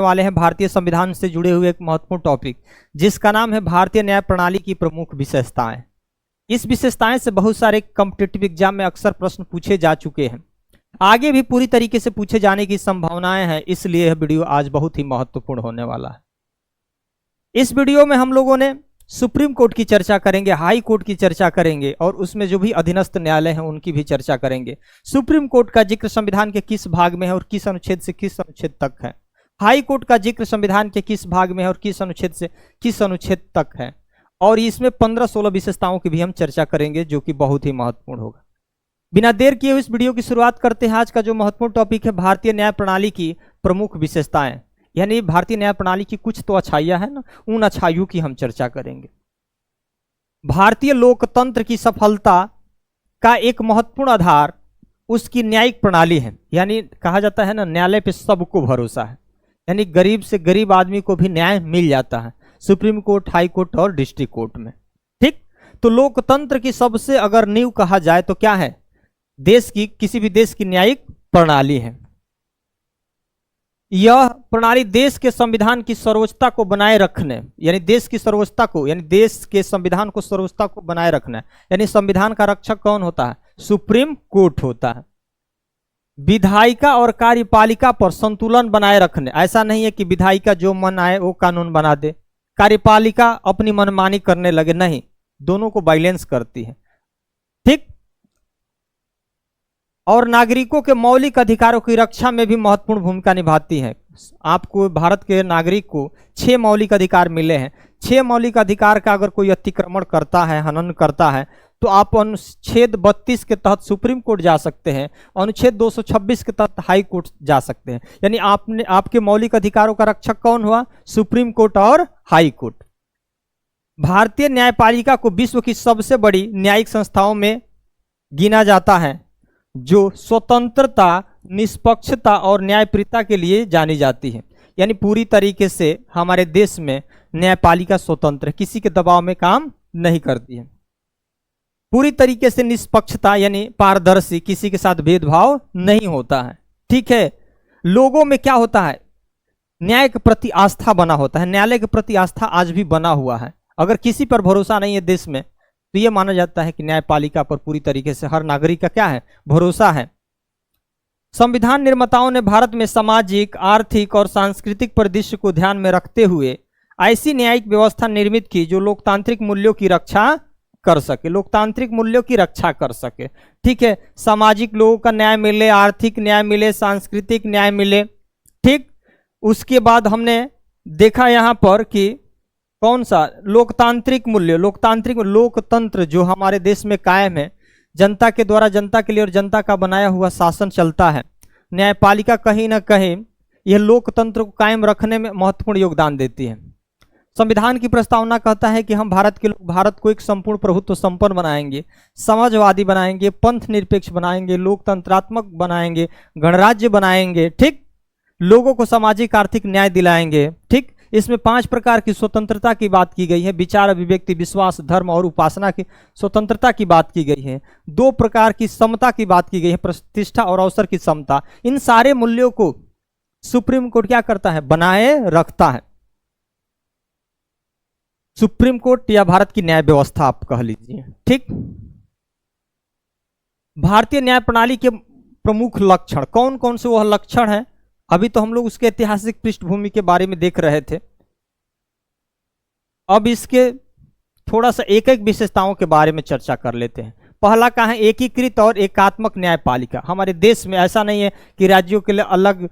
वाले हैं भारतीय संविधान से जुड़े हुए एक महत्वपूर्ण टॉपिक, जिसका नाम है भारतीय न्याय प्रणाली की प्रमुख विशेषताएं। इस विशेषताएं से बहुत सारे कॉम्पिटिटिव एग्जाम में अक्सर प्रश्न पूछे जा चुके हैं, आगे भी पूरी तरीके से पूछे जाने की संभावनाएं हैं, इसलिए यह वीडियो आज बहुत ही महत्वपूर्ण होने वाला है। इस वीडियो में हम लोगों ने सुप्रीम कोर्ट की चर्चा करेंगे, हाई कोर्ट की चर्चा करेंगे और उसमें जो भी अधीनस्थ न्यायालय हैं उनकी भी चर्चा करेंगे। सुप्रीम कोर्ट का जिक्र संविधान के किस भाग में है और किस अनुच्छेद से किस अनुच्छेद तक है, हाई कोर्ट का जिक्र संविधान के किस भाग में है और किस अनुच्छेद से किस अनुच्छेद तक है, और इसमें 15-16 विशेषताओं की भी हम चर्चा करेंगे जो कि बहुत ही महत्वपूर्ण होगा। बिना देर किए इस वीडियो की शुरुआत करते हैं। आज का जो महत्वपूर्ण टॉपिक है भारतीय न्याय प्रणाली की प्रमुख विशेषताएं, यानी भारतीय न्याय प्रणाली की कुछ तो अच्छाइयां हैं ना, उन अच्छाइयों की हम चर्चा करेंगे। भारतीय लोकतंत्र की सफलता का एक महत्वपूर्ण आधार उसकी न्यायिक प्रणाली है, यानी कहा जाता है ना, न्यायालय पे सबको भरोसा है, यानी गरीब से गरीब आदमी को भी न्याय मिल जाता है सुप्रीम कोर्ट, हाई कोर्ट और डिस्ट्रिक्ट कोर्ट में। ठीक, तो लोकतंत्र की सबसे अगर नींव कहा जाए तो क्या है, देश की, किसी भी देश की न्यायिक प्रणाली है। यह प्रणाली देश के संविधान की सर्वोच्चता को बनाए रखने, यानी देश की सर्वोच्चता को, यानी देश के संविधान को सर्वोच्चता को बनाए रखना, यानी संविधान का रक्षक कौन होता है, सुप्रीम कोर्ट होता है। विधायिका और कार्यपालिका पर संतुलन बनाए रखने, ऐसा नहीं है कि विधायिका जो मन आए वो कानून बना दे, कार्यपालिका अपनी मनमानी करने लगे, नहीं, दोनों को बैलेंस करती है। ठीक, और नागरिकों के मौलिक अधिकारों की रक्षा में भी महत्वपूर्ण भूमिका निभाती है। आपको भारत के नागरिक को 6 मौलिक अधिकार मिले हैं। 6 मौलिक अधिकार का अगर कोई अतिक्रमण करता है, हनन करता है, तो आप अनुच्छेद 32 के तहत सुप्रीम कोर्ट जा सकते हैं, अनुच्छेद 226 के तहत हाई कोर्ट जा सकते हैं। यानी आपके मौलिक अधिकारों का रक्षक कौन हुआ, सुप्रीम कोर्ट और हाई कोर्ट। भारतीय न्यायपालिका को विश्व की सबसे बड़ी न्यायिक संस्थाओं में गिना जाता है, जो स्वतंत्रता, निष्पक्षता और न्यायप्रियता के लिए जानी जाती है। यानी पूरी तरीके से हमारे देश में न्यायपालिका स्वतंत्र, किसी के दबाव में काम नहीं करती है, पूरी तरीके से निष्पक्षता यानी पारदर्शी, किसी के साथ भेदभाव नहीं होता है। ठीक है, लोगों में क्या होता है, न्याय के प्रति आस्था बना होता है, न्यायालय के प्रति आस्था आज भी बना हुआ है। अगर किसी पर भरोसा नहीं है देश में, तो यह माना जाता है कि न्यायपालिका पर पूरी तरीके से हर नागरिक का क्या है, भरोसा है। संविधान निर्माताओं ने भारत में सामाजिक, आर्थिक और सांस्कृतिक परिदृश्य को ध्यान में रखते हुए ऐसी न्यायिक व्यवस्था निर्मित की जो लोकतांत्रिक मूल्यों की रक्षा कर सके, लोकतांत्रिक मूल्यों की रक्षा कर सके। ठीक है, सामाजिक लोगों का न्याय मिले, आर्थिक न्याय मिले, सांस्कृतिक न्याय मिले। ठीक, उसके बाद हमने देखा यहाँ पर कि कौन सा, लोकतांत्रिक मूल्य, लोकतंत्र जो हमारे देश में कायम है, जनता के द्वारा जनता के लिए और जनता का बनाया हुआ शासन चलता है। न्यायपालिका कहीं ना कहीं यह लोकतंत्र को कायम रखने में महत्वपूर्ण योगदान देती है। संविधान की प्रस्तावना कहता है कि हम भारत के लोग भारत को एक संपूर्ण प्रभुत्व संपन्न बनाएंगे, समाजवादी बनाएंगे, पंथ निरपेक्ष बनाएंगे, लोकतंत्रात्मक बनाएंगे, गणराज्य बनाएंगे। ठीक, लोगों को सामाजिक आर्थिक न्याय दिलाएंगे। ठीक, इसमें 5 प्रकार की स्वतंत्रता की बात की गई है, विचार, अभिव्यक्ति, विश्वास, धर्म और उपासना की स्वतंत्रता की बात की गई है। 2 प्रकार की समता की बात की गई है, प्रतिष्ठा और अवसर की समता। इन सारे मूल्यों को सुप्रीम कोर्ट क्या करता है, बनाए रखता है। सुप्रीम कोर्ट या भारत की न्याय व्यवस्था आप कह लीजिए। ठीक, भारतीय न्याय प्रणाली के प्रमुख लक्षण कौन कौन से वह लक्षण है, अभी तो हम लोग उसके ऐतिहासिक पृष्ठभूमि के बारे में देख रहे थे, अब इसके थोड़ा सा एक एक विशेषताओं के बारे में चर्चा कर लेते हैं। पहला क्या है, एकीकृत और एकात्मक न्यायपालिका। हमारे देश में ऐसा नहीं है कि राज्यों के लिए अलग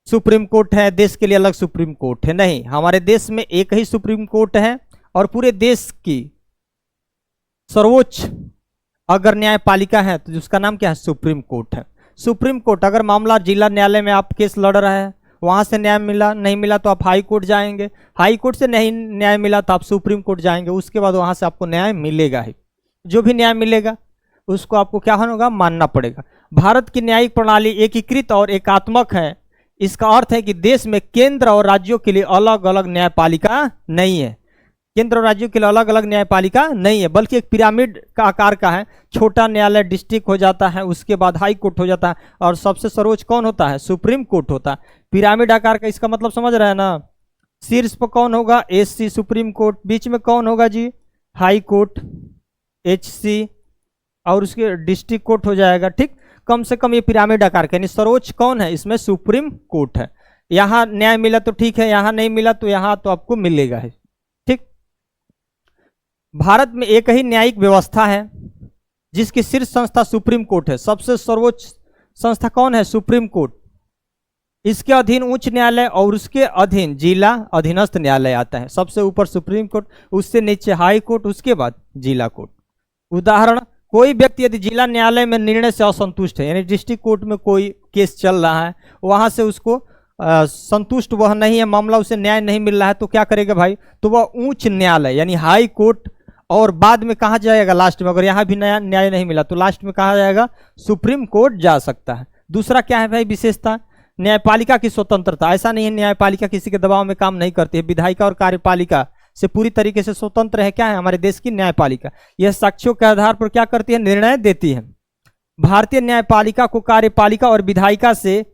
सुप्रीम कोर्ट है, देश के लिए अलग सुप्रीम कोर्ट है, नहीं, हमारे देश में एक ही सुप्रीम कोर्ट है और पूरे देश की सर्वोच्च अगर न्यायपालिका है तो उसका नाम क्या है, सुप्रीम कोर्ट है। सुप्रीम कोर्ट, अगर मामला जिला न्यायालय में आप केस लड़ रहे हैं, वहां से न्याय मिला, नहीं मिला तो आप हाई कोर्ट जाएंगे, हाई कोर्ट से नहीं न्याय मिला तो आप सुप्रीम कोर्ट जाएंगे, उसके बाद वहां से आपको न्याय मिलेगा ही। जो भी न्याय मिलेगा उसको आपको क्या होगा, मानना पड़ेगा। भारत की न्यायिक प्रणाली एकीकृत और एकात्मक है। इसका अर्थ है कि देश में केंद्र और राज्यों के लिए अलग अलग न्यायपालिका नहीं है। केंद्र और राज्यों के लिए अलग अलग न्यायपालिका नहीं है, बल्कि एक पिरामिड का आकार का है। छोटा न्यायालय डिस्ट्रिक्ट हो जाता है, उसके बाद हाई कोर्ट हो जाता है, और सबसे सर्वोच्च कौन होता है? सुप्रीम कोर्ट होता है। पिरामिड आकार का, इसका मतलब समझ रहे हैं ना? शीर्ष पर कौन होगा? एससी सुप्रीम कोर्ट, बीच में कौन होगा जी? हाई कोर्ट एचसी, और उसके डिस्ट्रिक्ट कोर्ट हो जाएगा। ठीक, कम से कम ये पिरामिड आकार का, यानी सर्वोच्च कौन है इसमें? सुप्रीम कोर्ट है। यहाँ न्याय मिला तो ठीक है, यहाँ नहीं मिला तो यहाँ तो आपको मिलेगा है। ठीक, भारत में एक ही न्यायिक व्यवस्था है जिसकी शीर्ष संस्था सुप्रीम कोर्ट है। सबसे सर्वोच्च संस्था कौन है? Supreme court. इसके अधीन उच्च न्यायालय और उसके अधीन जिला अधीनस्थ न्यायालय आता है। सबसे ऊपर सुप्रीम कोर्ट, उससे नीचे हाई कोर्ट, उसके बाद जिला कोर्ट। उदाहरण, कोई व्यक्ति यदि जिला न्यायालय में निर्णय से असंतुष्ट है, यानी डिस्ट्रिक्ट कोर्ट में कोई केस चल रहा है, वहां से उसको संतुष्ट वह नहीं है, मामला उसे न्याय नहीं मिल रहा है, तो क्या करेगा भाई? तो वह उच्च न्यायालय यानी हाई कोर्ट, और बाद में कहा जाएगा? लास्ट में, अगर यहाँ भी नया न्याय नहीं मिला तो लास्ट में कहा जाएगा? सुप्रीम कोर्ट जा सकता है। दूसरा क्या है भाई विशेषता? न्यायपालिका की स्वतंत्रता। ऐसा नहीं है न्यायपालिका किसी के दबाव में काम नहीं करती है, विधायिका और कार्यपालिका से पूरी तरीके से स्वतंत्र है। क्या है हमारे देश की न्यायपालिका? यह साक्ष्यों के आधार पर क्या करती है? निर्णय देती है। भारतीय न्यायपालिका को कार्यपालिका और विधायिका से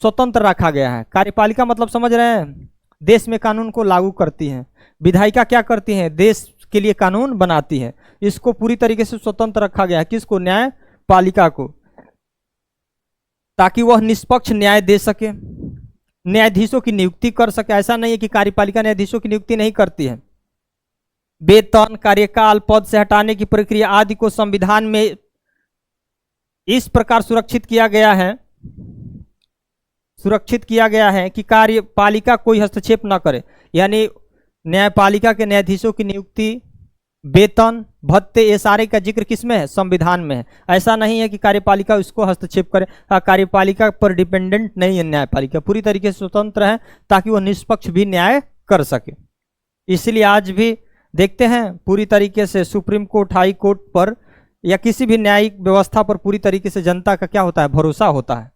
स्वतंत्र रखा गया है। कार्यपालिका मतलब समझ रहे हैं? देश में कानून को लागू करती है। विधायिका क्या करती है? देश के लिए कानून बनाती है। इसको पूरी तरीके से स्वतंत्र रखा गया है। किसको? न्यायपालिका को, ताकि वह निष्पक्ष न्याय दे सके, न्यायाधीशों की नियुक्ति कर सके। ऐसा नहीं है कि कार्यपालिका न्यायाधीशों की नियुक्ति नहीं करती है। वेतन, कार्यकाल, पद से हटाने की प्रक्रिया आदि को संविधान में इस प्रकार सुरक्षित किया गया है कि कार्यपालिका कोई हस्तक्षेप न करे। यानी न्यायपालिका के न्यायाधीशों की नियुक्ति, वेतन, भत्ते, ये सारे का जिक्र किसमें है? संविधान में है। ऐसा नहीं है कि कार्यपालिका उसको हस्तक्षेप करे। कार्यपालिका पर डिपेंडेंट नहीं है न्यायपालिका, पूरी तरीके से स्वतंत्र है, ताकि वह निष्पक्ष भी न्याय कर सके। इसलिए आज भी देखते हैं पूरी तरीके से सुप्रीम कोर्ट, हाई कोर्ट पर या किसी भी न्यायिक व्यवस्था पर पूरी तरीके से जनता का क्या होता है? भरोसा होता है।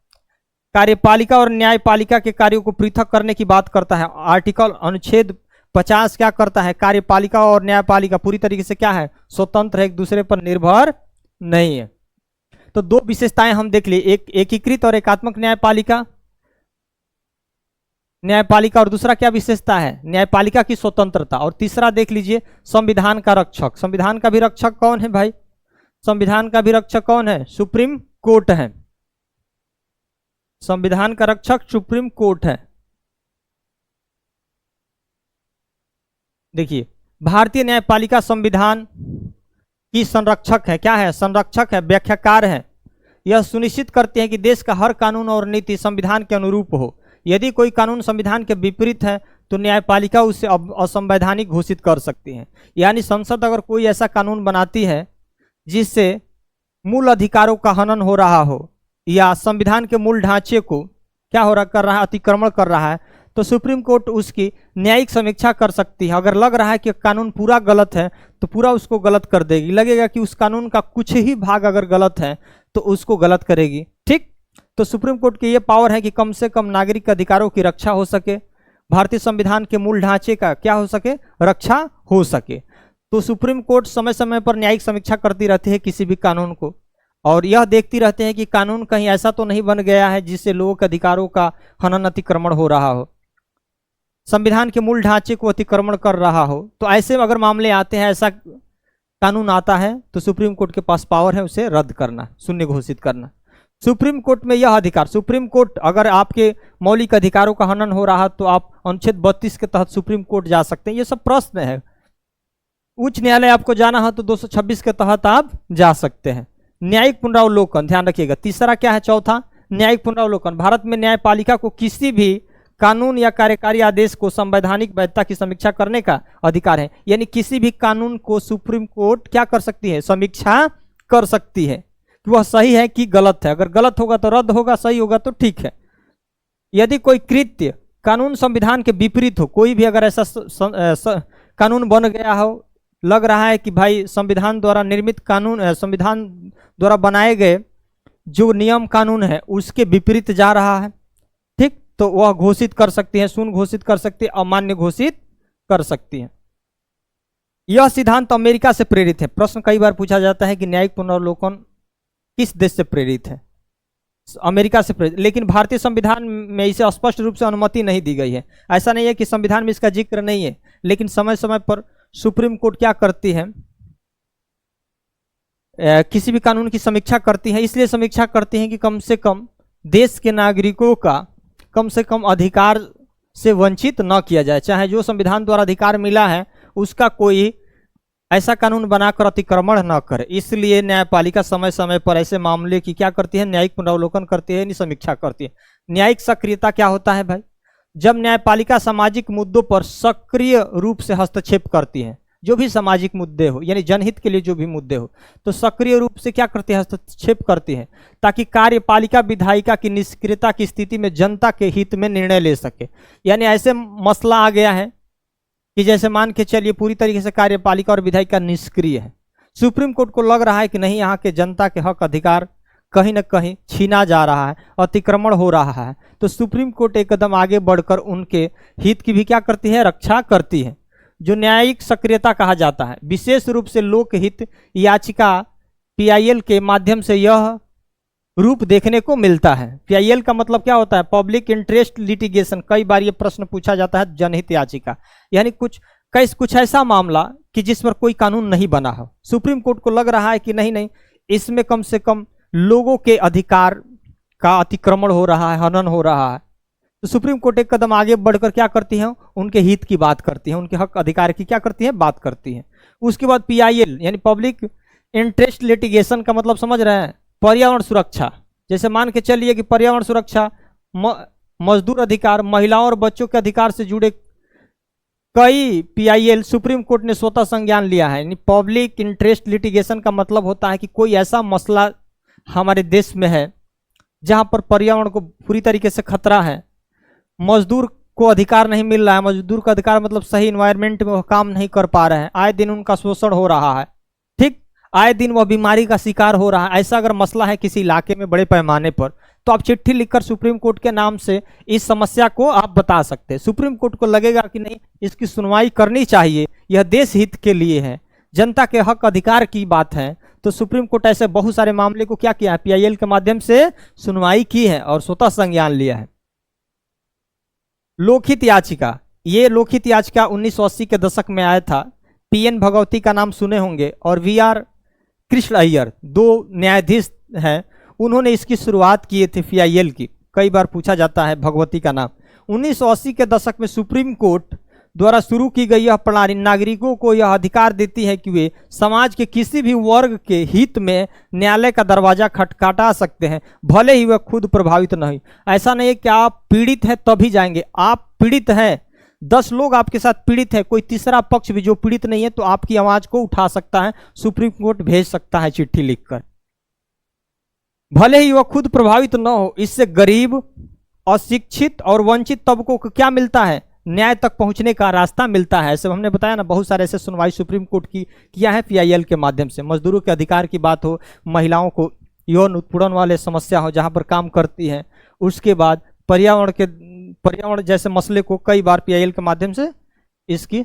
कार्यपालिका और न्यायपालिका के कार्यों को पृथक करने की बात करता है आर्टिकल अनुच्छेद 50। क्या करता है? कार्यपालिका और न्यायपालिका पूरी तरीके से क्या है? स्वतंत्र है, एक दूसरे पर निर्भर नहीं है। तो दो विशेषताएं हम देख लिए, एक एकीकृत और एकात्मक न्यायपालिका और दूसरा क्या विशेषता है? न्यायपालिका की स्वतंत्रता। और तीसरा देख लीजिए, संविधान का रक्षक। संविधान का भी रक्षक कौन है भाई? संविधान का भी रक्षक कौन है? सुप्रीम कोर्ट है। संविधान का रक्षक सुप्रीम कोर्ट है। देखिए, भारतीय न्यायपालिका संविधान की संरक्षक है। क्या है? संरक्षक है, व्याख्याकार है। यह सुनिश्चित करते हैं कि देश का हर कानून और नीति संविधान के अनुरूप हो। यदि कोई कानून संविधान के विपरीत है तो न्यायपालिका उसे असंवैधानिक घोषित कर सकती है। यानी संसद अगर कोई ऐसा कानून बनाती है जिससे मूल अधिकारों का हनन हो रहा हो या संविधान के मूल ढांचे को क्या हो रहा कर रहा है? अतिक्रमण कर रहा है, तो सुप्रीम कोर्ट उसकी न्यायिक समीक्षा कर सकती है। अगर लग रहा है कि कानून पूरा गलत है तो पूरा उसको गलत कर देगी। लगेगा कि उस कानून का कुछ ही भाग अगर गलत है तो उसको गलत करेगी। ठीक, तो सुप्रीम कोर्ट की ये पावर है कि कम से कम नागरिक अधिकारों की रक्षा हो सके, भारतीय संविधान के मूल ढांचे का क्या हो सके? रक्षा हो सके। तो सुप्रीम कोर्ट समय समय पर न्यायिक समीक्षा करती रहती है किसी भी कानून को, और यह देखती रहते हैं कि कानून कहीं ऐसा तो नहीं बन गया है जिससे लोगों के अधिकारों का हनन अतिक्रमण हो रहा हो, संविधान के मूल ढांचे को अतिक्रमण कर रहा हो। तो ऐसे अगर मामले आते हैं, ऐसा कानून आता है, तो सुप्रीम कोर्ट के पास पावर है उसे रद्द करना, शून्य घोषित करना। सुप्रीम कोर्ट में यह अधिकार, सुप्रीम कोर्ट अगर आपके मौलिक अधिकारों का हनन हो रहा तो आप अनुच्छेद 32 के तहत सुप्रीम कोर्ट जा सकते हैं। ये सब प्रश्न है। उच्च न्यायालय आपको जाना है तो 226 के तहत आप जा सकते हैं। न्यायिक पुनरावलोकन, ध्यान रखिएगा। तीसरा क्या है? चौथा, न्यायिक पुनरावलोकन। भारत में न्यायपालिका को किसी भी कानून या कार्यकारी आदेश को संवैधानिक वैधता की समीक्षा करने का अधिकार है। यानी किसी भी कानून को सुप्रीम कोर्ट क्या कर सकती है? समीक्षा कर सकती है कि वह सही है कि गलत है। अगर गलत होगा तो रद्द होगा, सही होगा तो ठीक है। यदि कोई कृत्य कानून संविधान के विपरीत हो, कोई भी अगर ऐसा कानून बन गया हो, लग रहा है कि भाई संविधान द्वारा निर्मित कानून, संविधान द्वारा बनाए गए जो नियम कानून है उसके विपरीत जा रहा है, ठीक, तो वह घोषित कर सकती है, शून्य घोषित कर सकती है, अमान्य घोषित कर सकती है। यह सिद्धांत अमेरिका से प्रेरित है। प्रश्न कई बार पूछा जाता है कि न्यायिक पुनर्वलोकन किस देश से प्रेरित है? अमेरिका से प्रेरित। लेकिन भारतीय संविधान में इसे स्पष्ट रूप से अनुमति नहीं दी गई है। ऐसा नहीं है कि संविधान में इसका जिक्र नहीं है, लेकिन समय समय पर सुप्रीम कोर्ट क्या करती है, किसी भी कानून की समीक्षा करती है। इसलिए समीक्षा करती है कि कम से कम देश के नागरिकों का कम से कम अधिकार से वंचित न किया जाए, चाहे जो संविधान द्वारा अधिकार मिला है उसका कोई ऐसा कानून बनाकर अतिक्रमण न करे। इसलिए न्यायपालिका समय समय पर ऐसे मामले की क्या करती है, न्यायिक पुनरावलोकन करती है, समीक्षा करती है। न्यायिक सक्रियता क्या होता है भाई? जब न्यायपालिका सामाजिक मुद्दों पर सक्रिय रूप से हस्तक्षेप करती है, जो भी सामाजिक मुद्दे हो यानी जनहित के लिए जो भी मुद्दे हो, तो सक्रिय रूप से क्या करती है, हस्तक्षेप करती है, ताकि कार्यपालिका विधायिका की निष्क्रियता की स्थिति में जनता के हित में निर्णय ले सके। यानी ऐसे मसला आ गया है कि जैसे मान के चलिए पूरी तरीके से कार्यपालिका और विधायिका निष्क्रिय है, सुप्रीम कोर्ट को लग रहा है कि नहीं, यहाँ के जनता के हक अधिकार कहीं ना कहीं छीना जा रहा है, अतिक्रमण हो रहा है, तो सुप्रीम कोर्ट एक कदम आगे बढ़कर उनके हित की भी क्या करती है, रक्षा करती है, जो न्यायिक सक्रियता कहा जाता है। विशेष रूप से लोकहित याचिका पीआईएल के माध्यम से यह रूप देखने को मिलता है। पीआईएल का मतलब क्या होता है, पब्लिक इंटरेस्ट लिटिगेशन। कई बार ये प्रश्न पूछा जाता है, जनहित याचिका यानी कुछ ऐसा मामला कि जिस पर कोई कानून नहीं बना हो, सुप्रीम कोर्ट को लग रहा है कि नहीं नहीं, इसमें कम से कम लोगों के अधिकार का अतिक्रमण हो रहा है, हनन हो रहा है, तो सुप्रीम कोर्ट एक कदम आगे बढ़कर क्या करती है, उनके हित की बात करती है, उनके हक अधिकार की क्या करती है, बात करती है। उसके बाद पीआईएल यानी पब्लिक इंटरेस्ट लिटिगेशन का मतलब समझ रहे हैं, पर्यावरण सुरक्षा। जैसे मान के चलिए कि पर्यावरण सुरक्षा, मजदूर अधिकार, महिलाओं और बच्चों के अधिकार से जुड़े कई पीआईएल सुप्रीम कोर्ट ने स्वतः संज्ञान लिया है। यानी पब्लिक इंटरेस्ट लिटिगेशन का मतलब होता है कि कोई ऐसा मसला हमारे देश में है जहां पर पर्यावरण को पूरी तरीके से खतरा है, मजदूर को अधिकार नहीं मिल रहा है, मजदूर का अधिकार मतलब सही इन्वायरमेंट में वो काम नहीं कर पा रहे हैं, आए दिन उनका शोषण हो रहा है, ठीक, आए दिन वह बीमारी का शिकार हो रहा है। ऐसा अगर मसला है किसी इलाके में बड़े पैमाने पर, तो आप चिट्ठी लिखकर सुप्रीम कोर्ट के नाम से इस समस्या को आप बता सकते हैं। सुप्रीम कोर्ट को लगेगा कि नहीं, इसकी सुनवाई करनी चाहिए, यह देश हित के लिए है, जनता के हक अधिकार की बात है, तो सुप्रीम कोर्ट ऐसे बहुत सारे मामले को क्या किया है, पीआईएल के माध्यम से सुनवाई की है और स्वतः संज्ञान लिया है। लोकहित याचिका, ये लोकहित याचिका 1980 के दशक में आया था। पीएन भगवती का नाम सुने होंगे और वीआर कृष्ण अय्यर, दो न्यायाधीश हैं, उन्होंने इसकी शुरुआत की थी पीआईएल की। कई बार पूछा जाता है भगवती का नाम। 1980 के दशक में सुप्रीम कोर्ट द्वारा शुरू की गई यह प्रणाली नागरिकों को यह अधिकार देती है कि वे समाज के किसी भी वर्ग के हित में न्यायालय का दरवाजा खटखटा सकते हैं, भले ही वह खुद प्रभावित न हो। ऐसा नहीं है कि आप पीड़ित हैं तभी जाएंगे, आप पीड़ित हैं, 10 लोग आपके साथ पीड़ित है, कोई तीसरा पक्ष भी जो पीड़ित नहीं है तो आपकी आवाज को उठा सकता है, सुप्रीम कोर्ट भेज सकता है चिट्ठी लिखकर, भले ही वह खुद प्रभावित न हो। इससे गरीब, अशिक्षित और वंचित तबकों को क्या मिलता है, न्याय तक पहुंचने का रास्ता मिलता है। ऐसे हमने बताया ना, बहुत सारे ऐसे सुनवाई सुप्रीम कोर्ट की किया है पीआईएल के माध्यम से। मजदूरों के अधिकार की बात हो, महिलाओं को यौन उत्पीड़न वाले समस्या हो जहां पर काम करती है, उसके बाद पर्यावरण जैसे मसले को कई बार पीआईएल के माध्यम से इसकी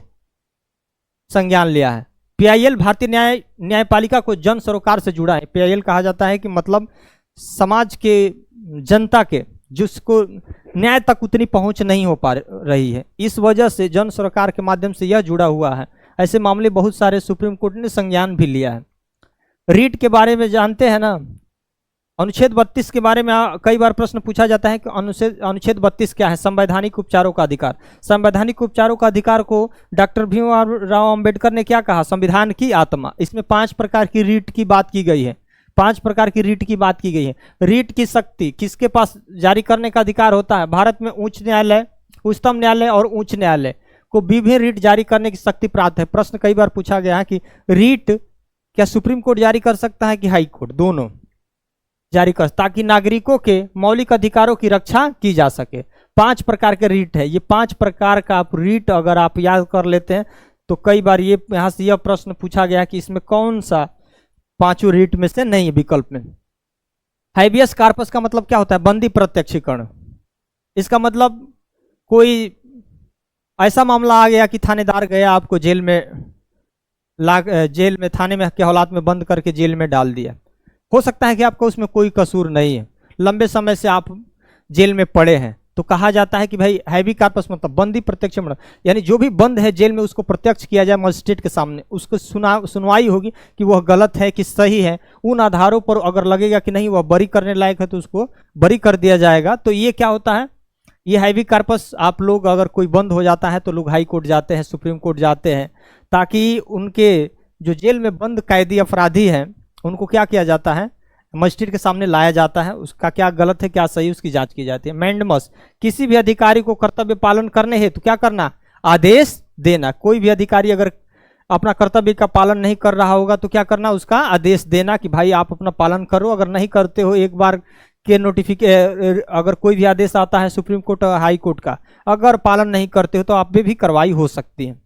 संज्ञान लिया है। पीआईएल भारतीय न्यायपालिका को जन सरोकार से जुड़ा है। पीआईएल कहा जाता है कि मतलब समाज के, जनता के, जिसको न्याय तक उतनी पहुंच नहीं हो पा रही है, इस वजह से जन सरोकार के माध्यम से यह जुड़ा हुआ है। ऐसे मामले बहुत सारे सुप्रीम कोर्ट ने संज्ञान भी लिया है। रीट के बारे में जानते हैं ना, अनुच्छेद 32 के बारे में कई बार प्रश्न पूछा जाता है कि अनुच्छेद 32 क्या है, संवैधानिक उपचारों का अधिकार। संवैधानिक उपचारों का अधिकार को डॉक्टर भीमराव अंबेडकर ने क्या कहा, संविधान की आत्मा। इसमें 5 प्रकार की रीट की बात की गई है, 5 प्रकार की रीट की बात की गई है। रीट की शक्ति किसके पास जारी करने का अधिकार होता है, भारत में उच्च न्यायालय, उच्चतम न्यायालय और उच्च न्यायालय को विभिन्न रीट जारी करने की शक्ति प्राप्त है। प्रश्न कई बार पूछा गया है कि रीट क्या सुप्रीम कोर्ट जारी कर सकता है कि हाई कोर्ट, दोनों जारी कर, ताकि नागरिकों के मौलिक अधिकारों की रक्षा की जा सके। 5 प्रकार के रीट है, ये 5 प्रकार का आप रीट अगर आप याद कर लेते हैं तो कई बार ये यहाँ से यह प्रश्न पूछा गया कि इसमें कौन सा 5 रीट में से नहीं है विकल्प में। हाइबियस कार्पस का मतलब क्या होता है, बंदी प्रत्यक्षीकरण। इसका मतलब कोई ऐसा मामला आ गया कि थानेदार गया आपको जेल में जेल में, थाने में के हालात में बंद करके जेल में डाल दिया। हो सकता है कि आपका उसमें कोई कसूर नहीं है, लंबे समय से आप जेल में पड़े हैं, तो कहा जाता है कि भाई हैवी कार्पस मतलब बंदी प्रत्यक्ष, यानी जो भी बंद है जेल में उसको प्रत्यक्ष किया जाए मजिस्ट्रेट के सामने, उसको सुनवाई होगी कि वह गलत है कि सही है। उन आधारों पर अगर लगेगा कि नहीं वह बरी करने लायक है तो उसको बरी कर दिया जाएगा। तो ये क्या होता है, ये हैवी कार्पस, आप लोग अगर कोई बंद हो जाता है तो लोग हाई कोर्ट जाते हैं, सुप्रीम कोर्ट जाते हैं, ताकि उनके जो जेल में बंद कैदी अपराधी हैं उनको क्या किया जाता है, मजिस्ट्रेट के सामने लाया जाता है, उसका क्या गलत है क्या सही उसकी जांच की जाती है। मैंडमस, किसी भी अधिकारी को कर्तव्य पालन करने हेतु क्या करना, आदेश देना। कोई भी अधिकारी अगर अपना कर्तव्य का पालन नहीं कर रहा होगा तो क्या करना, उसका आदेश देना कि भाई आप अपना पालन करो। अगर नहीं करते हो, एक बार के अगर कोई भी आदेश आता है सुप्रीम कोर्ट और हाई कोर्ट का, अगर पालन नहीं करते हो तो आप पे भी कार्रवाई हो सकती है।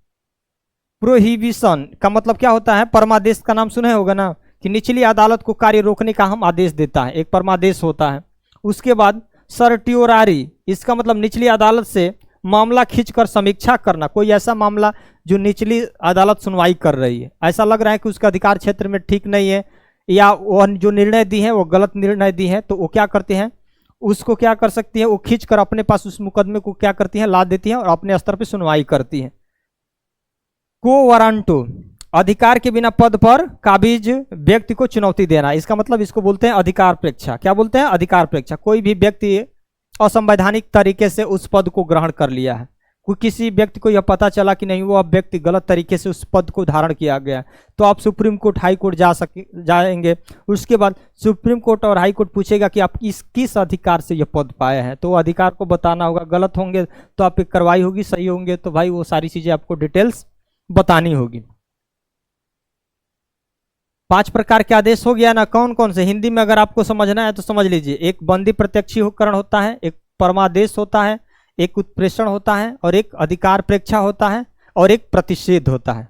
प्रोहिबिशन का मतलब क्या होता है, परमादेश का नाम सुने होगा ना, कि निचली अदालत को कार्य रोकने का हम आदेश देता है, एक परमादेश होता है। उसके बाद सर्टियोरारी, इसका मतलब निचली अदालत से मामला खींचकर समीक्षा करना। कोई ऐसा मामला जो निचली अदालत सुनवाई कर रही है, ऐसा लग रहा है कि उसका अधिकार क्षेत्र में ठीक नहीं है या वो जो निर्णय दी है वो गलत निर्णय दी है, तो वो क्या करते हैं, उसको क्या कर सकती है, वो खींचकर अपने पास उस मुकदमे को क्या करती है, ला देती है और अपने स्तर पर सुनवाई करती है। को वारंटो, अधिकार के बिना पद पर काबिज व्यक्ति को चुनौती देना, इसका मतलब इसको बोलते हैं अधिकार प्रेक्षा। क्या बोलते हैं, अधिकार प्रेक्षा। कोई भी व्यक्ति असंवैधानिक तरीके से उस पद को ग्रहण कर लिया है, कोई किसी व्यक्ति को यह पता चला कि नहीं वो व्यक्ति गलत तरीके से उस पद को धारण किया गया, तो आप सुप्रीम कोर्ट हाई कोर्ट जाएंगे। उसके बाद सुप्रीम कोर्ट और हाई कोर्ट पूछेगा कि आप किस अधिकार से यह पद पाए हैं, तो वो अधिकार को बताना होगा। गलत होंगे तो आप पे कार्रवाई होगी, सही होंगे तो भाई वो सारी चीजें आपको डिटेल्स बतानी होगी। 5 प्रकार के आदेश हो गया ना, कौन कौन से, हिंदी में अगर आपको समझना है तो समझ लीजिए। एक बंदी प्रत्यक्षीकरण होता है, एक परमादेश होता है, एक उत्प्रेषण होता है, और एक अधिकार प्रेक्षा होता है, और एक प्रतिषेध होता है।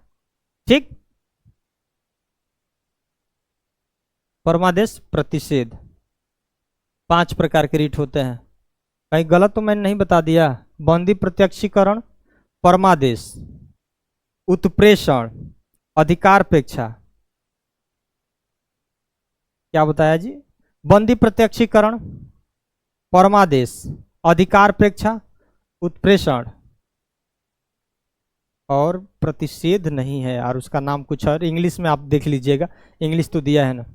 ठीक, परमादेश, प्रतिषेध, 5 प्रकार के रीट होते हैं। कहीं गलत तो मैंने नहीं बता दिया। बंदी प्रत्यक्षीकरण, परमादेश, उत्प्रेषण, अधिकार प्रेक्षा, क्या बताया जी, बंदी प्रत्यक्षीकरण, परमादेश, अधिकार प्रेक्षा, उत्प्रेषण, और प्रतिषेध नहीं है यार, उसका नाम कुछ और, इंग्लिश में आप देख लीजिएगा, इंग्लिश तो दिया है ना।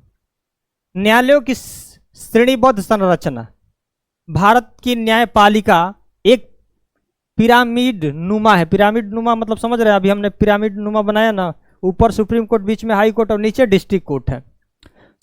न्यायालयों की श्रेणीबद्ध संरचना, भारत की न्यायपालिका एक पिरामिड नुमा है। पिरामिड नुमा मतलब समझ रहे हैं, अभी हमने पिरामिड नुमा बनाया ना, ऊपर सुप्रीम कोर्ट, बीच में हाई कोर्ट और नीचे डिस्ट्रिक्ट कोर्ट है।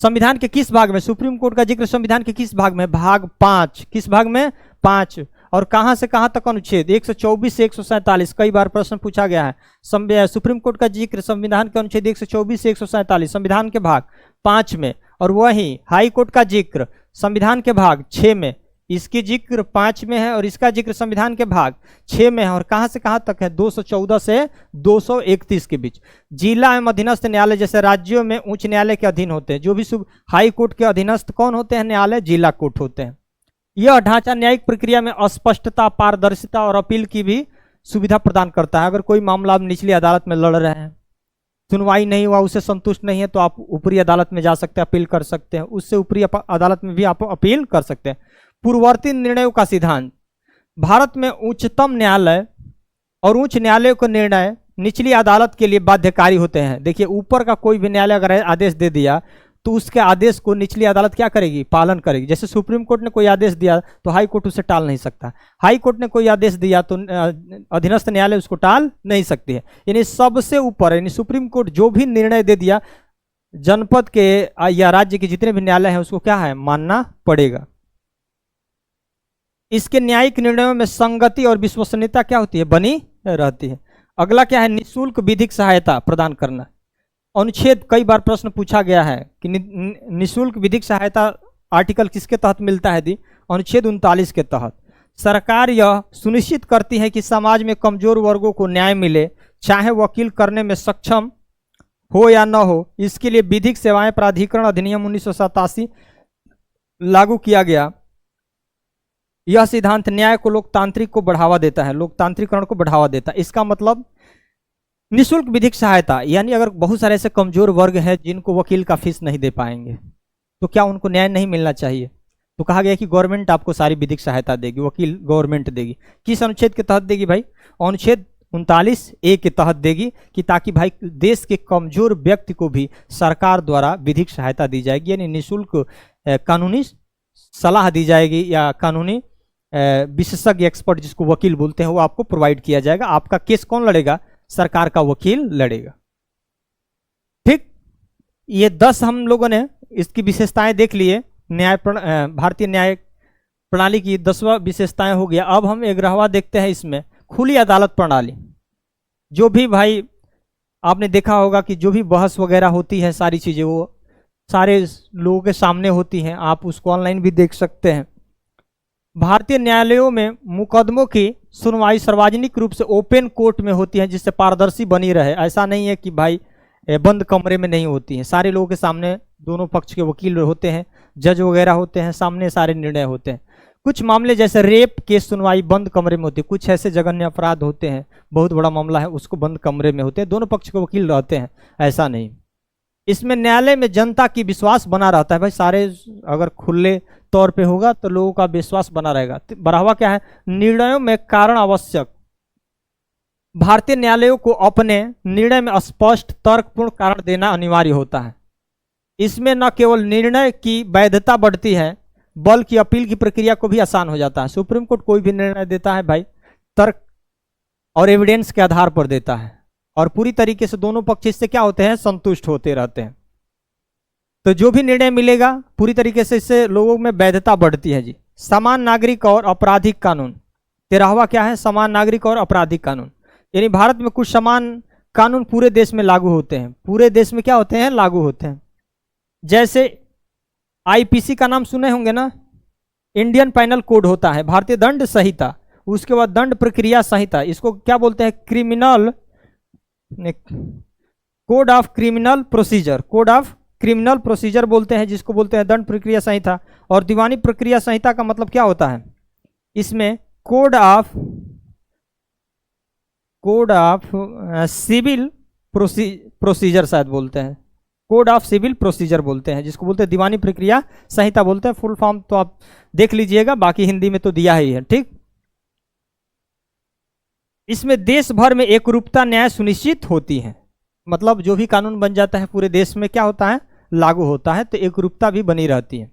संविधान के किस भाग में, सुप्रीम कोर्ट का जिक्र संविधान के किस भाग में, भाग 5। किस भाग में, 5। और कहां से कहां तक अनुच्छेद, 124 से 147, कई बार प्रश्न पूछा गया है। सुप्रीम कोर्ट का जिक्र संविधान के अनुच्छेद 124 से 147 संविधान के भाग 5 में, और वहीं हाई कोर्ट का जिक्र संविधान के भाग 6 में। इसकी जिक्र 5 में है और इसका जिक्र संविधान के भाग 6 में है। और कहां से कहां तक है, 214 से 231 के बीच। जिला एवं अधीनस्थ न्यायालय जैसे राज्यों में उच्च न्यायालय के अधीन होते हैं, जो भी हाई कोर्ट के अधीनस्थ कौन होते हैं, न्यायालय, जिला कोर्ट होते हैं। यह ढांचा न्यायिक प्रक्रिया में स्पष्टता, पारदर्शिता और अपील की भी सुविधा प्रदान करता है। अगर कोई मामला आप निचली अदालत में लड़ रहे हैं, सुनवाई नहीं हुआ, उससे संतुष्ट नहीं है, तो आप ऊपरी अदालत में जा सकते हैं, अपील कर सकते हैं, उससे ऊपरी अदालत में भी आप अपील कर सकते हैं। पूर्ववर्ती निर्णयों का सिद्धांत, भारत में उच्चतम न्यायालय और उच्च न्यायालय के निर्णय निचली अदालत के लिए बाध्यकारी होते हैं। देखिए, ऊपर का कोई भी न्यायालय अगर आदेश दे दिया तो उसके आदेश को निचली अदालत क्या करेगी, पालन करेगी। जैसे सुप्रीम कोर्ट ने कोई आदेश दिया तो हाई कोर्ट उसे टाल नहीं सकता, हाई कोर्ट ने कोई आदेश दिया तो अधीनस्थ न्यायालय उसको टाल नहीं सकती है। यानी सबसे ऊपर, यानी सुप्रीम कोर्ट जो भी निर्णय दे दिया, जनपद के या राज्य के जितने भी न्यायालय हैं उसको क्या है, मानना पड़ेगा। इसके न्यायिक निर्णयों में संगति और विश्वसनीयता क्या होती है, बनी रहती है। अगला क्या है, निःशुल्क विधिक सहायता प्रदान करना। अनुच्छेद, कई बार प्रश्न पूछा गया है कि निःशुल्क विधिक सहायता आर्टिकल किसके तहत मिलता है दी, अनुच्छेद 39 के तहत। सरकार यह सुनिश्चित करती है कि समाज में कमजोर वर्गों को न्याय मिले, चाहे वकील करने में सक्षम हो या न हो। इसके लिए विधिक सेवाएं प्राधिकरण अधिनियम 1987 लागू किया गया। यह सिद्धांत न्याय को लोकतांत्रिक को बढ़ावा देता है, लोकतांत्रिकरण को बढ़ावा देता है। इसका मतलब निःशुल्क विधिक सहायता, यानी अगर बहुत सारे ऐसे कमजोर वर्ग हैं जिनको वकील का फीस नहीं दे पाएंगे तो क्या उनको न्याय नहीं मिलना चाहिए? तो कहा गया कि गवर्नमेंट आपको सारी विधिक सहायता देगी, वकील गवर्नमेंट देगी। किस अनुच्छेद के तहत देगी भाई? अनुच्छेद 39A के तहत देगी, कि ताकि भाई देश के कमजोर व्यक्ति को भी सरकार द्वारा विधिक सहायता दी जाएगी, यानी निःशुल्क कानूनी सलाह दी जाएगी, या कानूनी विशेषज्ञ एक्सपर्ट जिसको वकील बोलते हैं वो आपको प्रोवाइड किया जाएगा। आपका केस कौन लड़ेगा? सरकार का वकील लड़ेगा। ठीक, ये 10 हम लोगों ने इसकी विशेषताएं देख लिए। भारतीय न्याय प्रणाली की 10वां विशेषताएं हो गया। अब हम 11वां देखते हैं, इसमें खुली अदालत प्रणाली। जो भी भाई आपने देखा होगा कि जो भी बहस वगैरह होती है, सारी चीजें वो सारे लोगों के सामने होती हैं, आप उसको ऑनलाइन भी देख सकते हैं। भारतीय न्यायालयों में मुकदमों की सुनवाई सार्वजनिक रूप से ओपन कोर्ट में होती है, जिससे पारदर्शी बनी रहे। ऐसा नहीं है कि भाई बंद कमरे में नहीं होती हैं, सारे लोगों के सामने दोनों पक्ष के वकील होते हैं, जज वगैरह होते हैं, सामने सारे निर्णय होते हैं। कुछ मामले जैसे रेप केस सुनवाई बंद कमरे में होती है, कुछ ऐसे जघन्य अपराध होते हैं, बहुत बड़ा मामला है, उसको बंद कमरे में होते हैं, दोनों पक्ष के वकील रहते हैं, ऐसा नहीं। इसमें न्यायालय में जनता की विश्वास बना रहता है। भाई सारे अगर खुले तौर पे होगा तो लोगों का विश्वास बना रहेगा। बढ़ावा क्या है? निर्णयों में कारण आवश्यक। भारतीय न्यायालयों को अपने निर्णय में स्पष्ट तर्कपूर्ण कारण देना अनिवार्य होता है। इसमें न केवल निर्णय की वैधता बढ़ती है बल्कि अपील की प्रक्रिया को भी आसान हो जाता है। सुप्रीम कोर्ट कोई भी निर्णय देता है भाई तर्क और एविडेंस के आधार पर देता है, और पूरी तरीके से दोनों पक्ष इससे क्या होते हैं? संतुष्ट होते रहते हैं। तो जो भी निर्णय मिलेगा पूरी तरीके से इससे लोगों में वैधता बढ़ती है जी। समान नागरिक और आपराधिक कानून, 13वां क्या है? समान नागरिक और आपराधिक कानून। यानी भारत में कुछ समान कानून पूरे देश में लागू होते हैं। पूरे देश में क्या होते हैं? लागू होते हैं। जैसे आईपीसी का नाम सुने होंगे ना, इंडियन पैनल कोड होता है, भारतीय दंड संहिता, उसके बाद दंड प्रक्रिया संहिता, इसको क्या बोलते हैं? Criminal code of criminal procedure, code of criminal procedure बोलते हैं, जिसको बोलते हैं दंड प्रक्रिया संहिता। और दीवानी प्रक्रिया संहिता का मतलब क्या होता है? इसमें कोड ऑफ सिविल प्रोसीजर शायद बोलते हैं, कोड ऑफ सिविल प्रोसीजर बोलते हैं, जिसको बोलते हैं दीवानी प्रक्रिया संहिता बोलते हैं। फुल फॉर्म तो आप देख लीजिएगा, बाकी हिंदी में तो दिया ही है। ठीक, इसमें देश भर में एकरूपता न्याय सुनिश्चित होती है। मतलब जो भी कानून बन जाता है पूरे देश में क्या होता है? लागू होता है, तो एकरूपता भी बनी रहती है।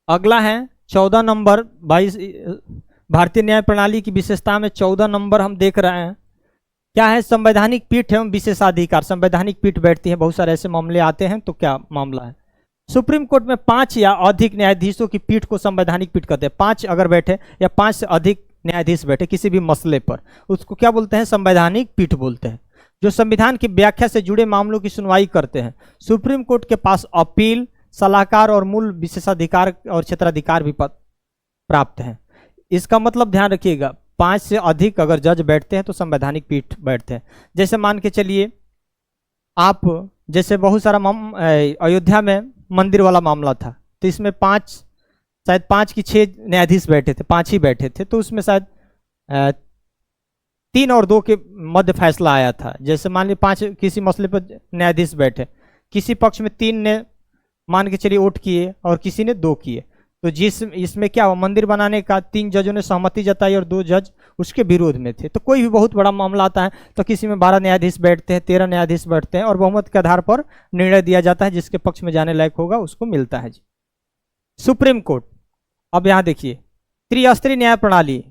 अगला है 14 नंबर। भाई भारतीय न्याय प्रणाली की विशेषता में 14 नंबर हम देख रहे हैं, क्या है? संवैधानिक पीठ एवं विशेषाधिकार। संवैधानिक पीठ बैठती है, बहुत सारे ऐसे मामले आते हैं, तो क्या मामला है? सुप्रीम कोर्ट में 5 या अधिक न्यायाधीशों की पीठ को संवैधानिक पीठ कहते हैं। 5 अगर बैठे या 5 से अधिक न्यायाधीश बैठे किसी भी मसले पर, उसको क्या बोलते हैं? संवैधानिक पीठ बोलते हैं, जो संविधान की व्याख्या से जुड़े मामलों की सुनवाई करते हैं। सुप्रीम कोर्ट के पास अपील, सलाहकार और मूल विशेषाधिकार और क्षेत्राधिकार भी प्राप्त हैं। इसका मतलब ध्यान रखिएगा, 5 से अधिक अगर जज बैठते हैं तो संवैधानिक पीठ बैठते हैं। जैसे मान के चलिए आप, जैसे बहुत सारा अयोध्या में मंदिर वाला मामला था, तो इसमें 5 की 6 न्यायाधीश बैठे थे, 5 ही बैठे थे, तो उसमें शायद 3 और 2 के मध्य फैसला आया था। जैसे मान लीजिए 5 किसी मसले पर न्यायाधीश बैठे, किसी पक्ष में 3 ने मान के चलिए वोट किए और किसी ने 2 किए, तो जिस इसमें क्या हुआ? मंदिर बनाने का 3 जजों ने सहमति जताई और 2 जज उसके विरोध में थे। तो कोई भी बहुत बड़ा मामला आता है तो किसी में 12 न्यायाधीश बैठते हैं, 13 न्यायाधीश बैठते हैं, और बहुमत के आधार पर निर्णय दिया जाता है, जिसके पक्ष में जाने लायक होगा उसको मिलता है जी। सुप्रीम कोर्ट, अब यहाँ देखिए त्रिस्तरीय न्याय प्रणाली।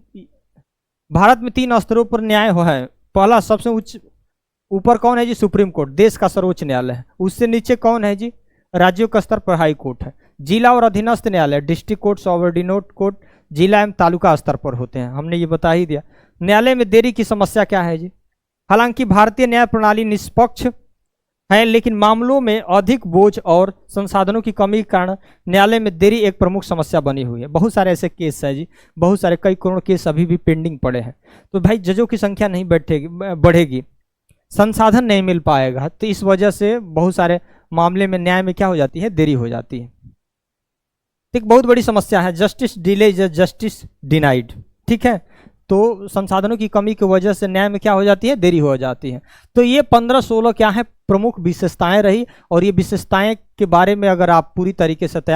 भारत में 3 स्तरों पर न्याय हो है। पहला सबसे उच्च ऊपर कौन है जी? सुप्रीम कोर्ट, देश का सर्वोच्च न्यायालय है। उससे नीचे कौन है जी? राज्यों का स्तर पर हाई कोर्ट है। जिला और अधीनस्थ न्यायालय, डिस्ट्रिक्ट कोर्ट, सबऑर्डिनेट कोर्ट, जिला एवं तालुका स्तर पर होते हैं, हमने ये बता ही दिया। न्यायालय में देरी की समस्या क्या है जी? हालांकि भारतीय न्याय प्रणाली निष्पक्ष है, लेकिन मामलों में अधिक बोझ और संसाधनों की कमी के कारण न्यायालय में देरी एक प्रमुख समस्या बनी हुई है। बहुत सारे ऐसे केस है जी, बहुत सारे, कई करोड़ केस अभी भी पेंडिंग पड़े हैं। तो भाई जजों की संख्या नहीं बढ़ेगी, संसाधन नहीं मिल पाएगा, तो इस वजह से बहुत सारे मामले में न्याय में क्या हो जाती है? देरी हो जाती है। एक बहुत बड़ी समस्या है, justice delay is justice denied. ठीक है, तो संसाधनों की कमी की वजह से न्याय में क्या हो जाती है, देरी हो जाती है। तो ये 15-16 क्या है प्रमुख विशेषताएं रही, और ये विशेषताएं के बारे में अगर आप पूरी तरीके से